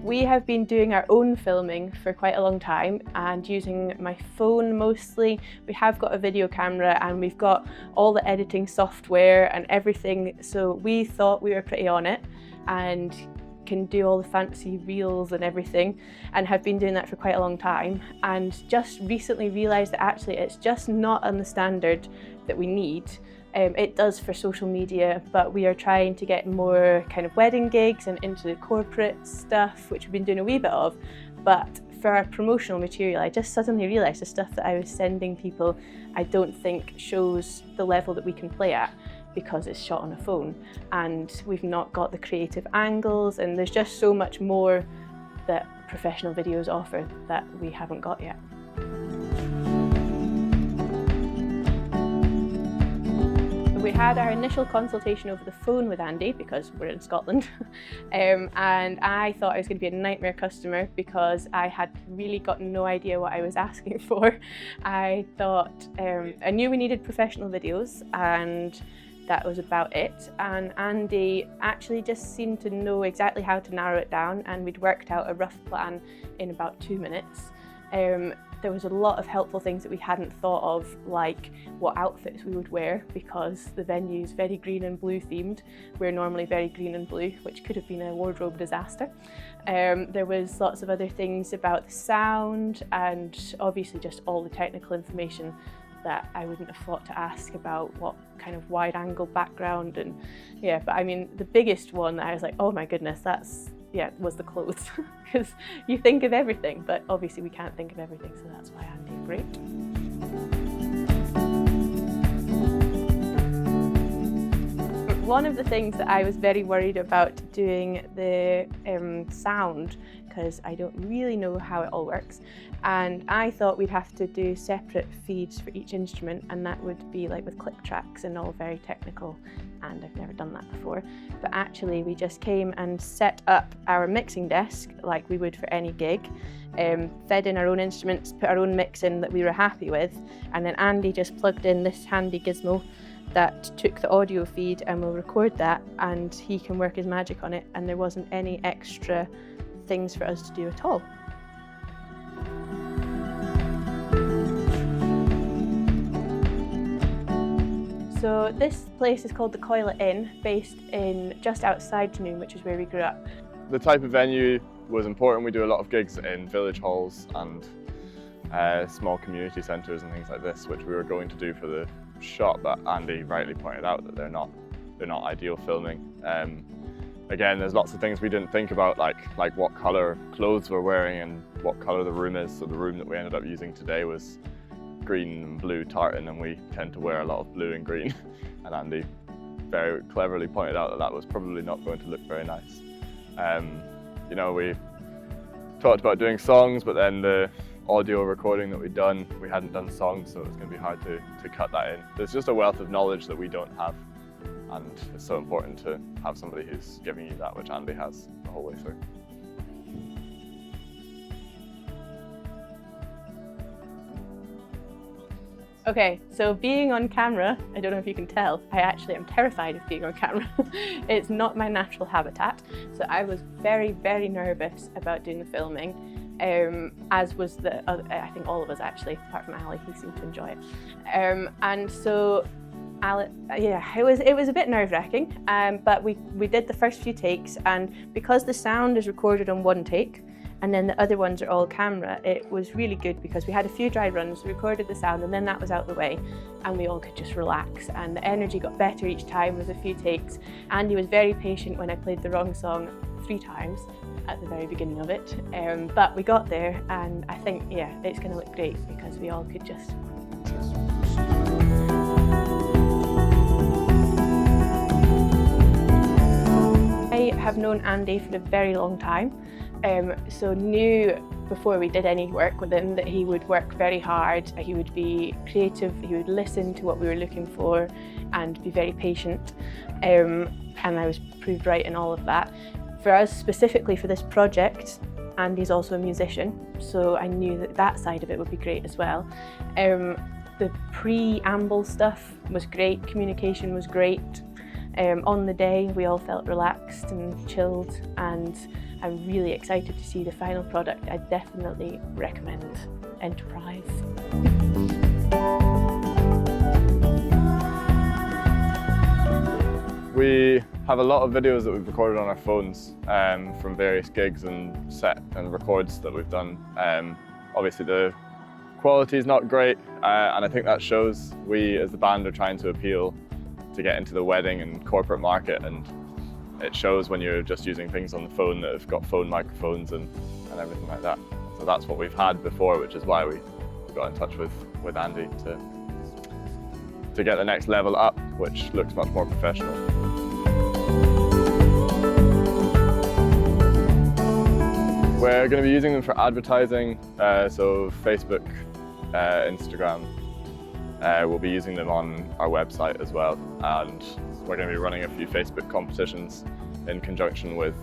We have been doing our own filming for quite a long time and using my phone mostly. We have got a video camera and we've got all the editing software and everything, so we thought we were pretty on it and can do all the fancy reels and everything, and have been doing that for quite a long time, and just recently realised that actually it's just not on the standard that we need. It does for social media, but we are trying to get more kind of wedding gigs and into the corporate stuff, which we've been doing a wee bit of. But for our promotional material, I just suddenly realised the stuff that I was sending people I don't think shows the level that we can play at, because it's shot on a phone and we've not got the creative angles, and there's just so much more that professional videos offer that we haven't got yet. We had our initial consultation over the phone with Andy because we're in Scotland, and I thought I was going to be a nightmare customer because I had really got no idea what I was asking for. I thought I knew we needed professional videos and that was about it, and Andy actually just seemed to know exactly how to narrow it down, and we'd worked out a rough plan in about 2 minutes. There was a lot of helpful things that we hadn't thought of, like what outfits we would wear, because the venue's very green and blue themed. We're normally very green and blue, which could have been a wardrobe disaster. There was lots of other things about the sound and obviously just all the technical information that I wouldn't have thought to ask about, what kind of wide angle background, and yeah, but I mean the biggest one that I was like, oh my goodness, was the clothes, because you think of everything, but obviously we can't think of everything, so that's why Andy is great. One of the things that I was very worried about doing the sound, because I don't really know how it all works, and I thought we'd have to do separate feeds for each instrument, and that would be like with click tracks and all very technical, and I've never done that before. But actually we just came and set up our mixing desk like we would for any gig, fed in our own instruments, put our own mix in that we were happy with, and then Andy just plugged in this handy gizmo that took the audio feed and will record that, and he can work his magic on it, and there wasn't any extra things for us to do at all. So this place is called the Coilette Inn, based in just outside Dunoon, which is where we grew up. The type of venue was important. We do a lot of gigs in village halls and small community centres and things like this, which we were going to do for the shot, but Andy rightly pointed out that they're not ideal filming. Again, there's lots of things we didn't think about, like what colour clothes we're wearing and what colour the room is. So the room that we ended up using today was green and blue tartan, and we tend to wear a lot of blue and green. And Andy very cleverly pointed out that that was probably not going to look very nice. You know, we talked about doing songs, but then the audio recording that we'd done, we hadn't done songs, so it was going to be hard to cut that in. There's just a wealth of knowledge that we don't have, and it's so important to have somebody who's giving you that, which Andy has the whole way through. Okay, so being on camera, I don't know if you can tell, I actually am terrified of being on camera. It's not my natural habitat, so I was very, very nervous about doing the filming, as was I think all of us actually, apart from Ali, he seemed to enjoy it. And so, it was a bit nerve-wracking, but we did the first few takes, and because the sound is recorded on one take, and then the other ones are all camera, it was really good because we had a few dry runs, we recorded the sound, and then that was out the way, and we all could just relax, and the energy got better each time with a few takes. Andy was very patient when I played the wrong song 3 times at the very beginning of it, but we got there, and I think, yeah, it's going to look great because we all could just... I have known Andy for a very long time, so knew before we did any work with him that he would work very hard, he would be creative, he would listen to what we were looking for and be very patient, and I was proved right in all of that. For us specifically for this project, Andy's also a musician, so I knew that that side of it would be great as well. The preamble stuff was great, communication was great. On the day we all felt relaxed and chilled, and I'm really excited to see the final product. I definitely recommend Enterprize. We have a lot of videos that we've recorded on our phones from various gigs and set and records that we've done. Obviously the quality is not great, and I think that shows. We as the band are trying to appeal to get into the wedding and corporate market, and it shows when you're just using things on the phone that have got phone microphones and everything like that. So that's what we've had before, which is why we got in touch with Andy to get the next level up, which looks much more professional. We're going to be using them for advertising, so Facebook, Instagram. We'll be using them on our website as well, and we're going to be running a few Facebook competitions in conjunction with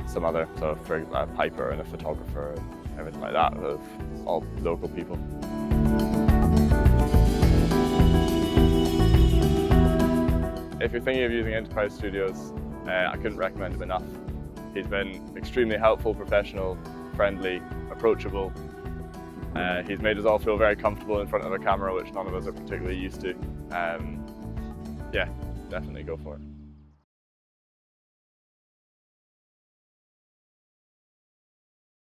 some other, so for a piper and a photographer and everything like that, of all local people. If you're thinking of using Enterprize Studios, I couldn't recommend him enough. He's been extremely helpful, professional, friendly, approachable. He's made us all feel very comfortable in front of a camera, which none of us are particularly used to. Yeah, definitely go for it.